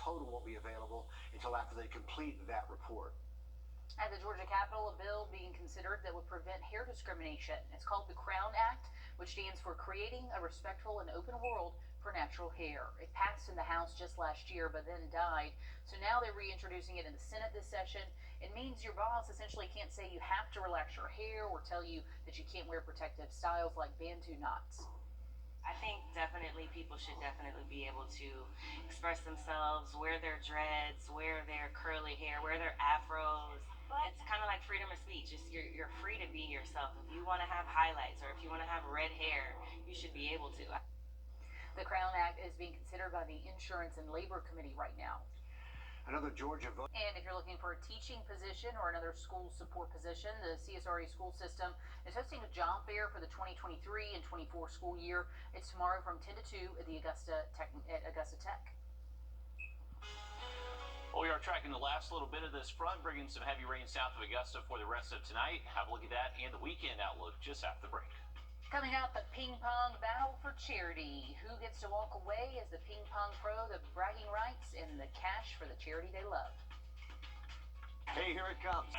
total won't be available until after they complete that report. At the Georgia Capitol, a bill being considered that would prevent hair discrimination. It's called the Crown Act, which stands for Creating a Respectful and Open World for Natural Hair. It passed in the House just last year, but then died. So now they're reintroducing it in the Senate this session. It means your boss essentially can't say you have to relax your hair or tell you that you can't wear protective styles like Bantu knots. I think definitely people should definitely be able to express themselves, wear their dreads, wear their curly hair, wear their afros. It's kind of like freedom of speech. You're free to be yourself. If you want to have highlights or if you want to have red hair, you should be able to. The Crown Act is being considered by the Insurance and Labor Committee right now. Another Georgia vote. And if you're looking for a teaching position or another school support position, the CSRA school system is hosting a job fair for the 2023 and 24 school year. It's tomorrow from 10 to 2 at the Augusta Tech. Well, we are tracking the last little bit of this front, bringing some heavy rain south of Augusta for the rest of tonight. Have a look at that and the weekend outlook just after the break. Coming up, a ping pong battle for charity. Who gets to walk away as the ping pong pro, the bragging rights, and the cash for the charity they love? Hey, here it comes.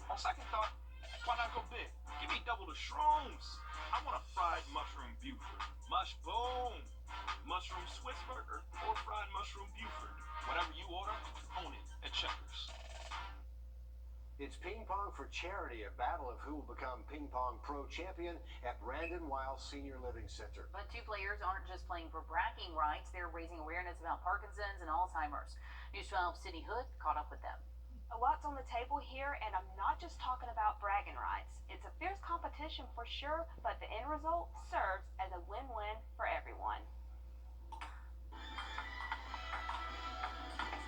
On second thought, why not go big? Give me double the shrooms. I want a fried mushroom Buford. Mush boom. Mushroom Swiss burger or fried mushroom Buford. Whatever you order, own it at Checkers. It's ping pong for charity, a battle of who will become ping pong pro champion at Brandon Wiles Senior Living Center. But two players aren't just playing for bragging rights, they're raising awareness about Parkinson's and Alzheimer's. News 12 Sydney Hood caught up with them. A lot's on the table here, and I'm not just talking about bragging rights. It's a fierce competition for sure, but the end result serves as a win-win for everyone.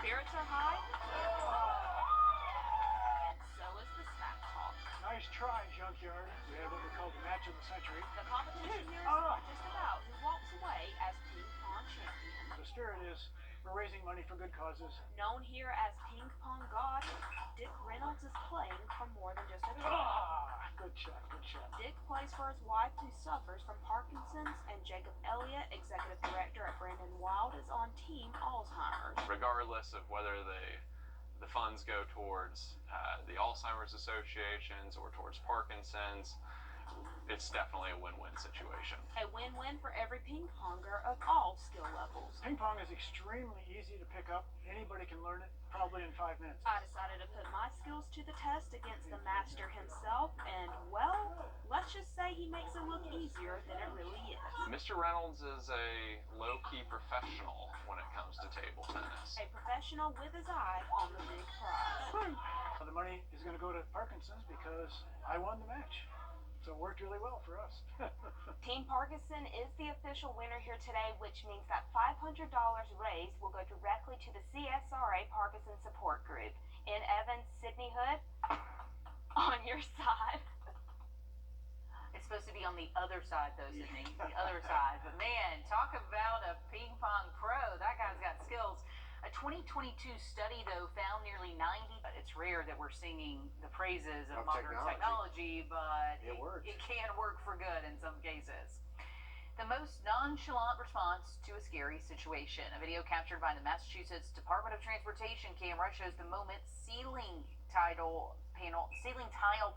Spirits are high. Nice try, Junkyard. We had what we call the match of the century. The competition here is not just about who walks away as ping pong champion. The spirit is we're raising money for good causes. Known here as ping pong god, Dick Reynolds is playing for more than just a draw. Good shot, good shot. Dick plays for his wife who suffers from Parkinson's, and Jacob Elliott, executive director at Brandon Wild, is on team Alzheimer's. Regardless of whether the funds go towards the Alzheimer's associations or towards Parkinson's, it's definitely a win-win situation. A win-win for every ping ponger of all skill levels. Ping pong is extremely easy to pick up. Anybody can learn it probably in 5 minutes. I decided to put my skills to the test against the master himself, and well, let's just say he makes it look easier than it really is. Mr. Reynolds is a low-key professional when it comes to table tennis. A professional with his eye on the big prize. The money is going to go to Parkinson's because I won the match. So it worked really well for us. Team Parkinson is the official winner here today, which means that $500 raised will go directly to the CSRA Parkinson Support Group. In Evans, Sydney Hood, on your side. It's supposed to be on the other side, though, Sydney. The other side. But man, talk about a ping pong pro. That guy's got skills. A 2022 study, though, found nearly 90. It's rare that we're singing the praises of modern technology, but it can work for good in some cases. The most nonchalant response to a scary situation. A video captured by the Massachusetts Department of Transportation camera shows the moment ceiling tile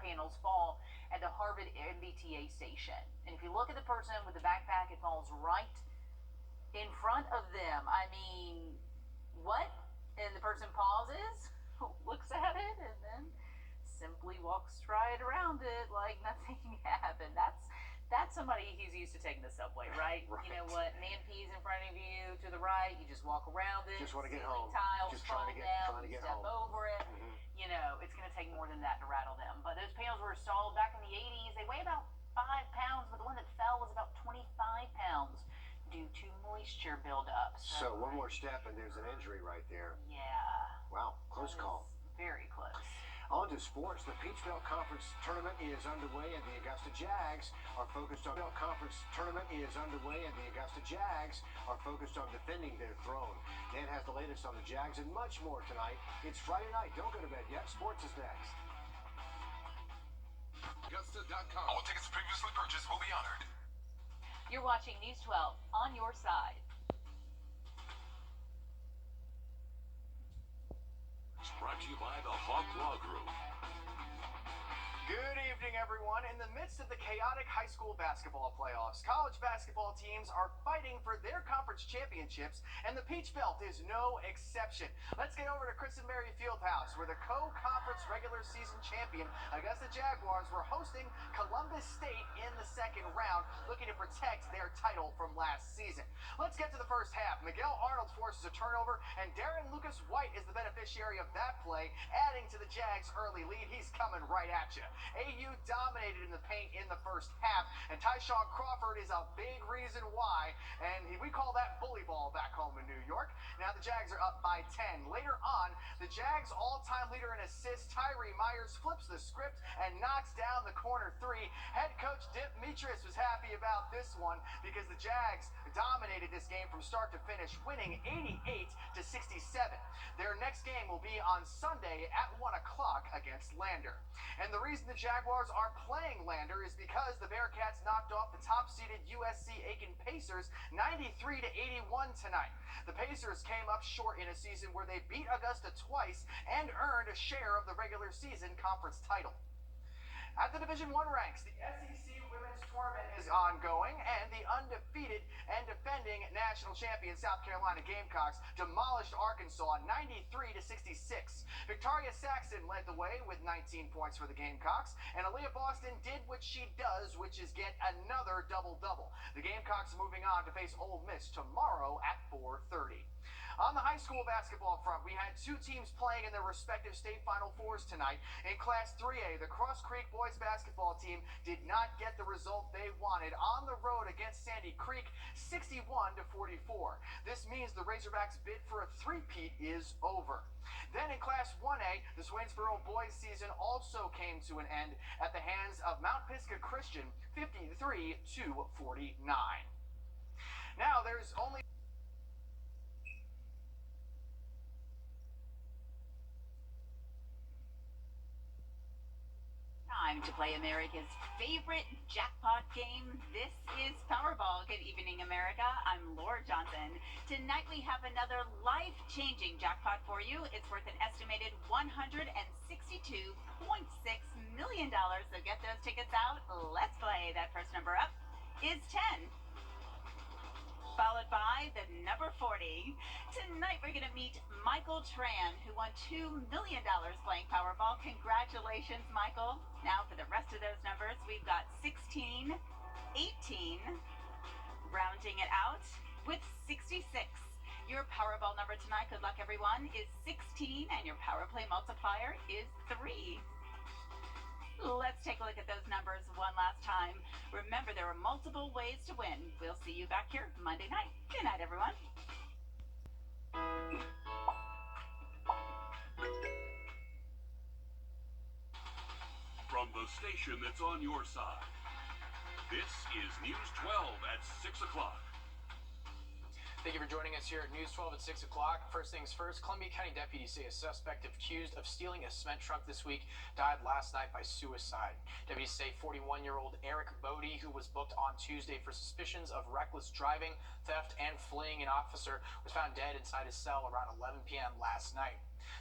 panels fall at the Harvard MBTA station. And if you look at the person with the backpack, it falls right in front of them. I mean, what? And the person pauses, looks at it, and then simply walks right around it like nothing happened. That's somebody who's used to taking the subway, right? You know what? Man pees in front of you to the right, you just walk around it. Just want to get home. Tiles just fall trying to get step home. over it. You know, it's going to take more than that to rattle them. But those panels were installed back in the 80s. They weigh about 5 pounds, but the one that fell was about 25 pounds due to moisture buildup. So one more step and there's an injury right there. Yeah. Wow, close call. Very close. On to sports. The Peach Belt Conference tournament is underway, and the Augusta Jags are focused on defending their throne. Dan has the latest on the Jags and much more tonight. It's Friday night. Don't go to bed yet. Sports is next. Augusta.com. All tickets previously purchased will be honored. You're watching News 12 on your side. Talk Law Group. Good evening, everyone. In the midst of the chaotic high school basketball playoffs, college basketball teams are fighting for their conference championships, and the Peach Belt is no exception. Let's get over to Chris and Mary Fieldhouse, where the co-conference regular season champion Augusta Jaguars were hosting Columbus State in the second round, looking to protect their title from last season. Let's get to the first half. Miguel Arnold forces a turnover, and Darren Lucas White is the beneficiary of that play, adding to the Jags' early lead. He's coming right at you. AU dominated in the paint in the first half, and Tyshawn Crawford is a big reason why, and we call that bully ball back home in New York. Now the Jags are up by 10. Later on, the Jags' all-time leader in assists, Tyree Myers, flips the script and knocks down the corner three. Head coach Demetrius was happy about this one because the Jags dominated this game from start to finish, winning 88-67. Their next game will be on Sunday at 1 o'clock against Lander. And the reason the Jaguars are playing Lander is because the Bearcats knocked off the top-seeded USC Aiken Pacers 93-81 tonight. The Pacers came up short in a season where they beat Augusta twice and earned a share of the regular season conference title. At the Division I ranks, the SEC Women's Tournament is ongoing, and the undefeated and defending national champion South Carolina Gamecocks demolished Arkansas 93-66. Victoria Saxton led the way with 19 points for the Gamecocks, and Aaliyah Boston did what she does, which is get another double-double. The Gamecocks moving on to face Ole Miss tomorrow at 4:30. On the high school basketball front, we had two teams playing in their respective state Final Fours tonight. In Class 3A, the Cross Creek boys basketball team did not get the result they wanted on the road against Sandy Creek, 61-44. This means the Razorbacks' bid for a three-peat is over. Then in Class 1A, the Swainsboro boys season also came to an end at the hands of Mount Pisgah Christian, 53-49. Now there's only time to play America's favorite jackpot game. This is Powerball. Good evening, America. I'm Laura Johnson. Tonight we have another life-changing jackpot for you. It's worth an estimated $162.6 million. So get those tickets out. Let's play. That first number up is 10. Followed by the number 40. Tonight we're going to meet Michael Tran, who won $2 million playing Powerball. Congratulations, Michael. Now for the rest of those numbers, we've got 16, 18, rounding it out with 66. Your Powerball number tonight, good luck everyone, is 16, and your Power Play multiplier is 3. Let's take a look at those numbers one last time. Remember, there are multiple ways to win. We'll see you back here Monday night. Good night, everyone. From the station that's on your side, this is News 12 at 6 o'clock. Thank you for joining us here at News 12 at 6 o'clock. First things first, Columbia County deputies say a suspect accused of stealing a cement truck this week died last night by suicide. Deputies say 41-year-old Eric Bodie, who was booked on Tuesday for suspicions of reckless driving, theft, and fleeing an officer, was found dead inside his cell around 11 p.m. last night.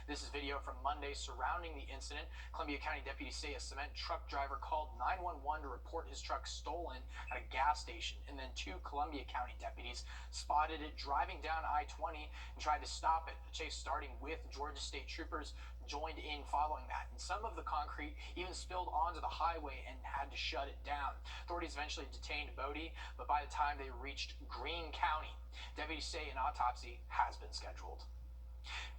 This is video from Monday surrounding the incident. Columbia County deputies say a cement truck driver called 911 to report his truck stolen at a gas station, and then two Columbia County deputies spotted it driving down I-20 and tried to stop it. A chase starting with Georgia State troopers joined in following that, and some of the concrete even spilled onto the highway and had to shut it down. Authorities eventually detained Bodie, but by the time they reached Greene County, deputies say an autopsy has been scheduled.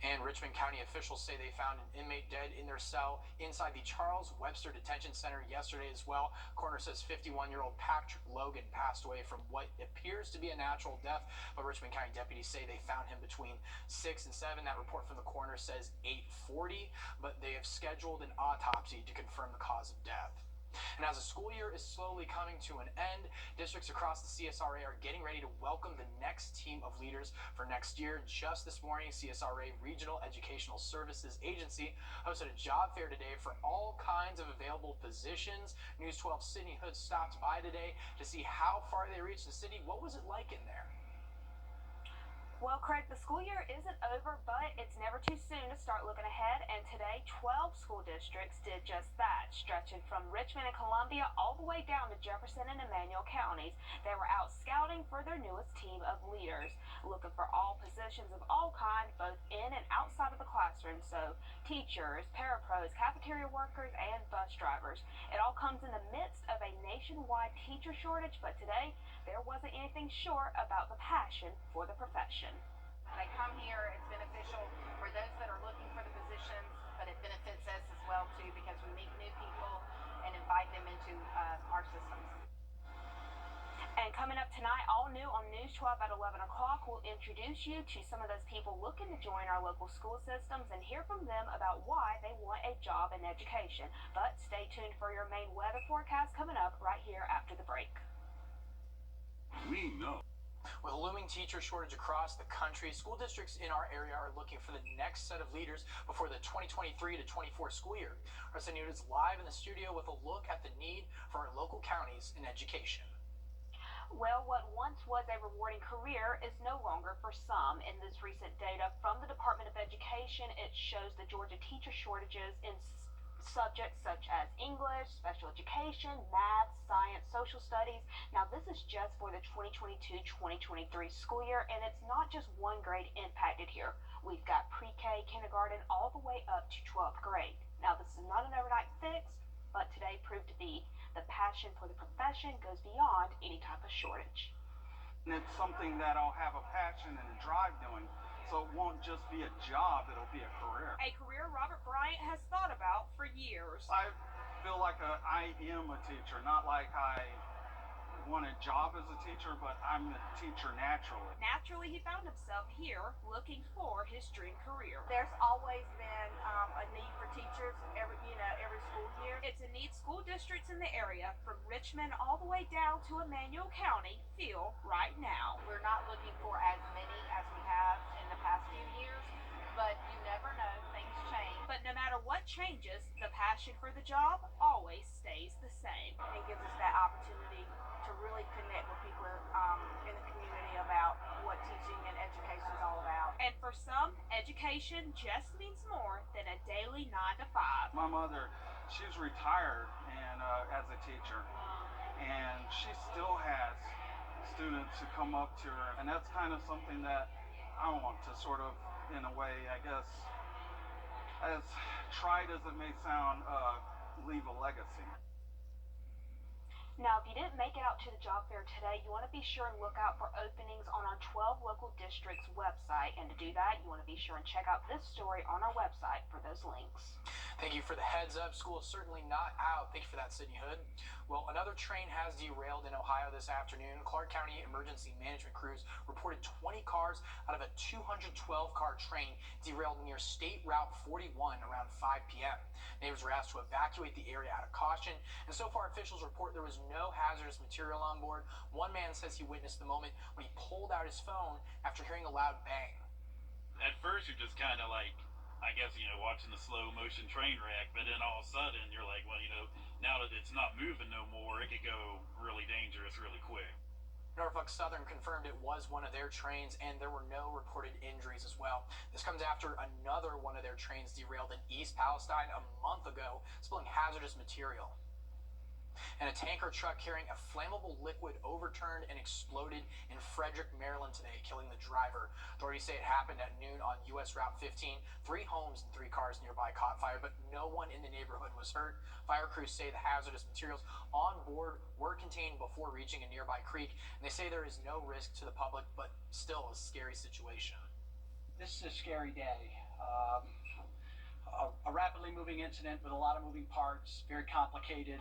And Richmond County officials say they found an inmate dead in their cell inside the Charles Webster Detention Center yesterday as well. Coroner says 51-year-old Patrick Logan passed away from what appears to be a natural death, but Richmond County deputies say they found him between 6 and 7. That report from the coroner says 8:40, but they have scheduled an autopsy to confirm the cause of death. And as the school year is slowly coming to an end, districts across the CSRA are getting ready to welcome the next team of leaders for next year. Just this morning, CSRA Regional Educational Services Agency hosted a job fair today for all kinds of available positions. News 12 Sydney Hood stopped by today to see how far they reached the city. What was it like in there? Well, Craig, the school year isn't over, but it's never too soon to start looking ahead. And today, 12 school districts did just that, stretching from Richmond and Columbia all the way down to Jefferson and Emmanuel counties. They were out scouting for their newest team of leaders, looking for all positions of all kinds, both in and outside of the classroom. So teachers, parapros, cafeteria workers, and bus drivers. It all comes in the midst of a nationwide teacher shortage, but today there wasn't anything short about the passion for the profession. They come here, it's beneficial for those that are looking for the positions, but it benefits us as well too because we meet new people and invite them into our systems. And coming up tonight, all new on News 12 at 11 o'clock, we'll introduce you to some of those people looking to join our local school systems and hear from them about why they want a job in education. But stay tuned for your main weather forecast coming up right here after the break. We know. With a looming teacher shortage across the country, school districts in our area are looking for the next set of leaders before the 2023 to 24 school year. Our News is live in the studio with a look at the need for our local counties in education. Well, what once was a rewarding career is no longer for some. In this recent data from the Department of Education, it shows the Georgia teacher shortages in subjects such as English, special education, math, science, social studies. Now, this is just for the 2022-2023 school year, and it's not just one grade impacted here. We've got pre-K, kindergarten, all the way up to 12th grade. Now, this is not an overnight fix, but today proved to be. The passion for the profession goes beyond any type of shortage. And it's something that I'll have a passion and a drive doing, so it won't just be a job, it'll be a career. A career Robert Bryant has thought about for years. I feel like I am a teacher, not like I want a job as a teacher, but I'm a teacher naturally. Naturally, he found himself here looking for his dream career. There's always been a need for teachers every school year. It's a need school districts in the area from Richmond all the way down to Emmanuel County feel right now. We're not looking for as many as we have in the past few years, but you never know, things change. But no matter what changes, the passion for the job always stays the same. It gives us that opportunity to really connect with people in the community about what teaching and education is all about. And for some, education just means more than a daily 9 to 5. My mother, she's retired and as a teacher, and she still has students who come up to her, and that's kind of something that I want to sort of, in a way, I guess, as trite as it may sound, leave a legacy. Now, if you didn't make it out to the job fair today, you want to be sure and look out for openings on our 12 local districts website. And to do that, you want to be sure and check out this story on our website for those links. Thank you for the heads up. School is certainly not out. Thank you for that, Sydney Hood. Well, another train has derailed in Ohio this afternoon. Clark County emergency management crews reported 20 cars out of a 212-car train derailed near State Route 41 around 5 p.m. Neighbors were asked to evacuate the area out of caution, and so far officials report there was no hazardous material on board. One man says he witnessed the moment when he pulled out his phone after hearing a loud bang. At first, you're just kind of like, I guess, watching the slow motion train wreck, but then all of a sudden you're like, well, now that it's not moving no more, it could go really dangerous really quick. Norfolk Southern confirmed it was one of their trains, and there were no reported injuries as well. This comes after another one of their trains derailed in East Palestine a month ago, spilling hazardous material. And a tanker truck carrying a flammable liquid overturned and exploded in Frederick, Maryland today, killing the driver. Authorities say it happened at noon on U.S. Route 15. 3 homes and 3 cars nearby caught fire, but no one in the neighborhood was hurt. Fire crews say the hazardous materials on board were contained before reaching a nearby creek, and they say there is no risk to the public, but still a scary situation. This is a scary day. A rapidly moving incident with a lot of moving parts, very complicated.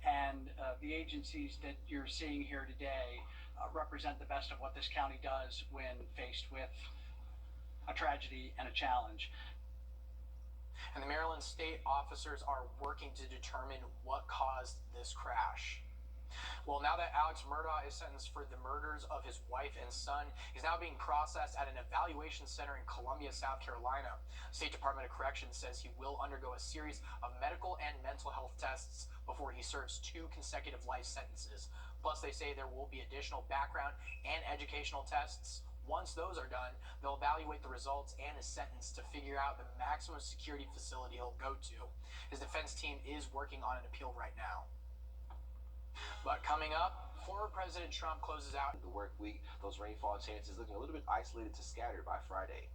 And the agencies that you're seeing here today represent the best of what this county does when faced with a tragedy and a challenge. And the Maryland state officers are working to determine what caused this crash. Well, now that Alex Murdaugh is sentenced for the murders of his wife and son, he's now being processed at an evaluation center in Columbia, South Carolina. State Department of Corrections says he will undergo a series of medical and mental health tests before he serves 2 consecutive life sentences. Plus, they say there will be additional background and educational tests Once those are done, they'll evaluate the results and his sentence to figure out the maximum security facility he'll go to. His defense team is working on an appeal right now. But coming up, former President Trump closes out the work week. Those rainfall chances looking a little bit isolated to scattered by Friday.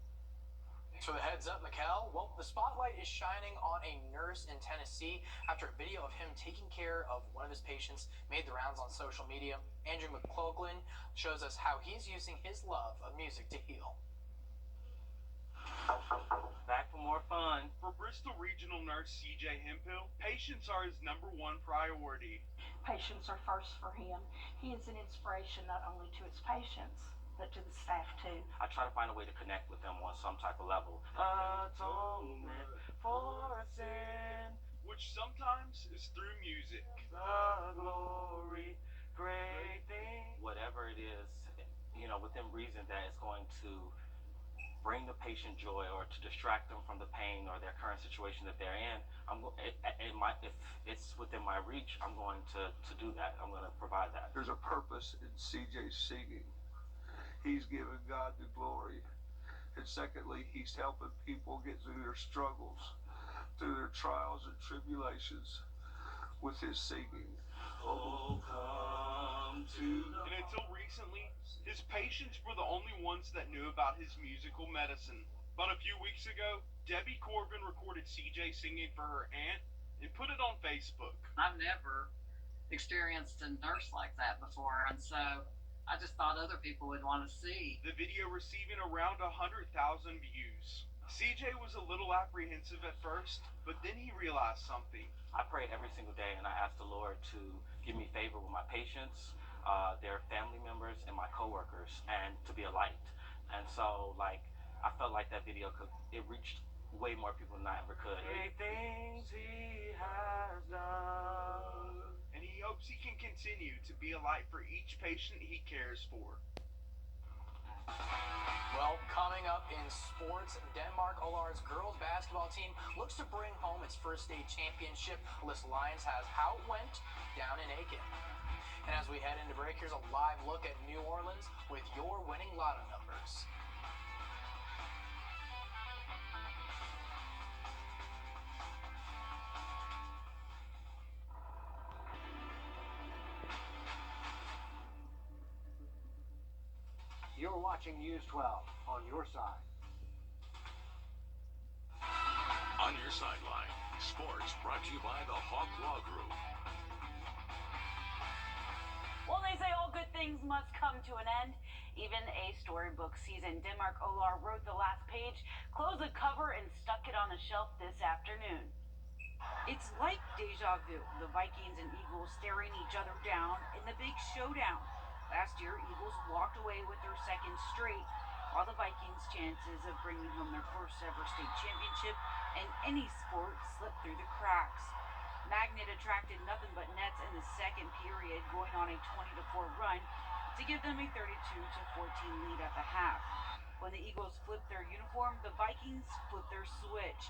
So the heads up, Mikkel. Well, the spotlight is shining on a nurse in Tennessee after a video of him taking care of one of his patients made the rounds on social media. Andrew McCloughlin shows us how he's using his love of music to heal. Back for more fun. For Bristol Regional Nurse CJ Hemphill, patients are his #1 priority. Patients are first for him. He is an inspiration not only to his patients, but to the staff too. I try to find a way to connect with them on some type of level. Atonement for sin, which sometimes is through music. The glory, great thing. Whatever it is, within reason that is going to bring the patient joy or to distract them from the pain or their current situation that they're in, if it's within my reach, I'm going to do that. I'm going to provide that. There's a purpose in CJ's singing. He's giving God the glory. And secondly, he's helping people get through their struggles, through their trials and tribulations with his singing. Oh, come to the... And until recently, his patients were the only ones that knew about his musical medicine. But a few weeks ago, Debbie Corbin recorded CJ singing for her aunt and put it on Facebook. I've never experienced a nurse like that before, and so I just thought other people would want to see. The video receiving around 100,000 views. CJ was a little apprehensive at first, but then he realized something. I pray every single day, and I ask the Lord to give me favor with my patients, their family members, and my coworkers, and to be a light. And so, I felt like that video it reached way more people than I ever could. Great things he has done. And he hopes he can continue to be a light for each patient he cares for. Well, coming up in sports, Denmark Olar's girls basketball team looks to bring home its first state championship. Alyssa Lyons has how it went down in Aiken. And as we head into break, here's a live look at New Orleans with your winning lotto numbers. You're watching News 12 on your side. On your sideline, sports brought to you by the Hawk Law Group. Well, they say all good things must come to an end. Even a storybook season. Denmark Olar wrote the last page, closed the cover, and stuck it on the shelf this afternoon. It's like deja vu. The Vikings and Eagles staring each other down in the big showdown. Last year, Eagles walked away with their second straight, while the Vikings' chances of bringing home their first ever state championship in any sport slipped through the cracks. Magnet attracted nothing but nets in the second period, going on a 20-4 run to give them a 32-14 lead at the half. When the Eagles flipped their uniform, the Vikings flipped their switch.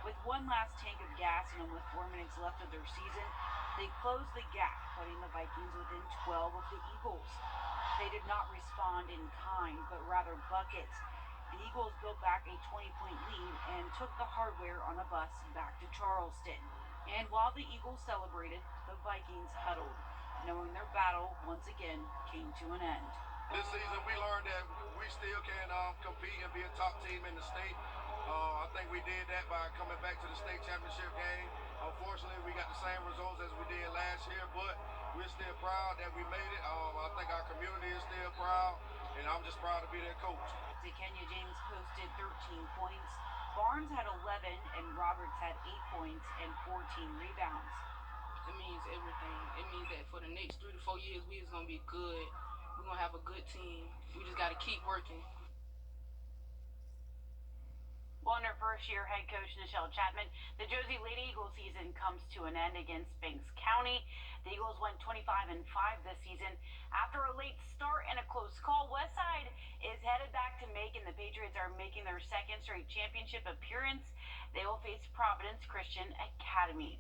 With one last tank of gas and almost 4 minutes left of their season, they closed the gap, putting the Vikings within 12 of the Eagles. They did not respond in kind, but rather buckets. The Eagles built back a 20-point lead and took the hardware on a bus back to Charleston. And while the Eagles celebrated, the Vikings huddled, knowing their battle once again came to an end. This season, we learned that we still can compete and be a top team in the state. I think we did that by coming back to the state championship game. Unfortunately, we got the same results as we did last year, but we're still proud that we made it. I think our community is still proud, and I'm just proud to be their coach. Kenya James posted 13 points. Barnes had 11, and Roberts had 8 points and 14 rebounds. It means everything. It means that for the next 3 to 4 years, we is going to be good. We're going to have a good team. We just got to keep working. Well, under first-year head coach Nichelle Chapman, the Josie Lady Eagles season comes to an end against Banks County. The Eagles went 25-5 this season. After a late start and a close call, Westside is headed back to Macon. The Patriots are making their second straight championship appearance. They will face Providence Christian Academy.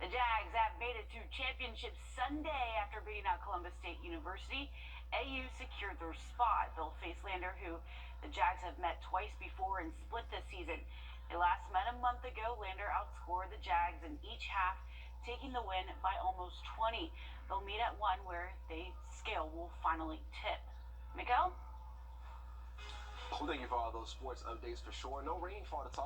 The Jags have made it to championship Sunday after beating out Columbus State University. AU secured their spot. They'll face Lander, who the Jags have met twice before and split this season. They last met a month ago. Lander outscored the Jags in each half, taking the win by almost 20. They'll meet at 1 where the scale will finally tip. Miguel? Well, thank you for all those sports updates for sure. No rainfall to talk